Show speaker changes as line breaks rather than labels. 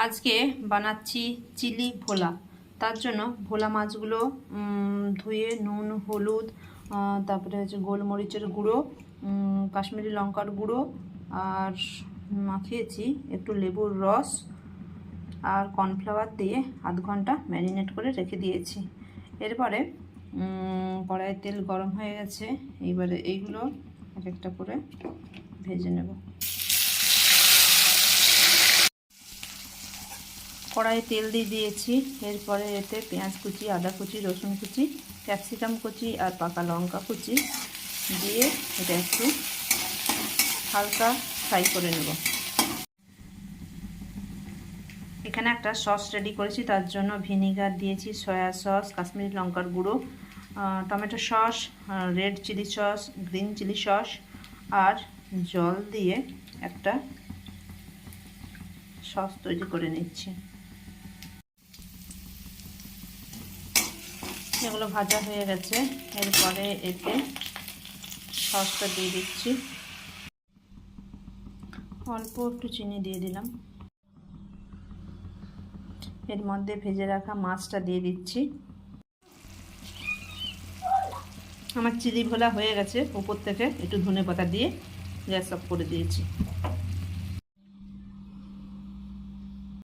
আজকে বানাচ্ছি চিলি ভোলা। তার জন্য ভোলা মাছগুলো ধুয়ে নুন হলুদ তারপরে হচ্ছে গোলমরিচের গুঁড়ো, কাশ্মীরি লঙ্কার গুঁড়ো আর মাখিয়েছি একটু লেবুর রস আর কর্নফ্লাওয়ার দিয়ে আধ ঘন্টা ম্যারিনেট করে রেখে দিয়েছি। এরপরে কড়াইয়ে তেল গরম হয়ে গেছে, এইবারে এইগুলো এক একটা করে ভেজে নেব। কড়াইয়ে তেল দিয়ে দিয়েছি, এরপরে এতে পেঁয়াজ কুচি, আদা কুচি, রসুন কুচি, ক্যাপসিকাম কুচি আর পাকা লঙ্কা কুচি দিয়ে এটা একটু হালকা ফ্রাই করে নেব। এখানে একটা সস রেডি করেছি, তার জন্য ভিনিগার দিয়েছি, সয়া সস, কাশ্মীরি লঙ্কার গুঁড়ো, tomato sauce, red chilli sauce, green chilli sauce আর জল দিয়ে একটা সস তৈরি করে নিচ্ছি। এগুলো ভাজা হয়ে গেছে, এরপরে এতে সসটা দিয়ে দিচ্ছি, অল্প একটু চিনি দিয়ে দিলাম, এর মধ্যে ভেজে রাখা মাছটা দিয়ে দিচ্ছি। আমার চিলি ভোলা হয়ে গেছে, উপর থেকে একটু ধনেপাতা দিয়ে গ্যাস অফ করে দিয়েছি।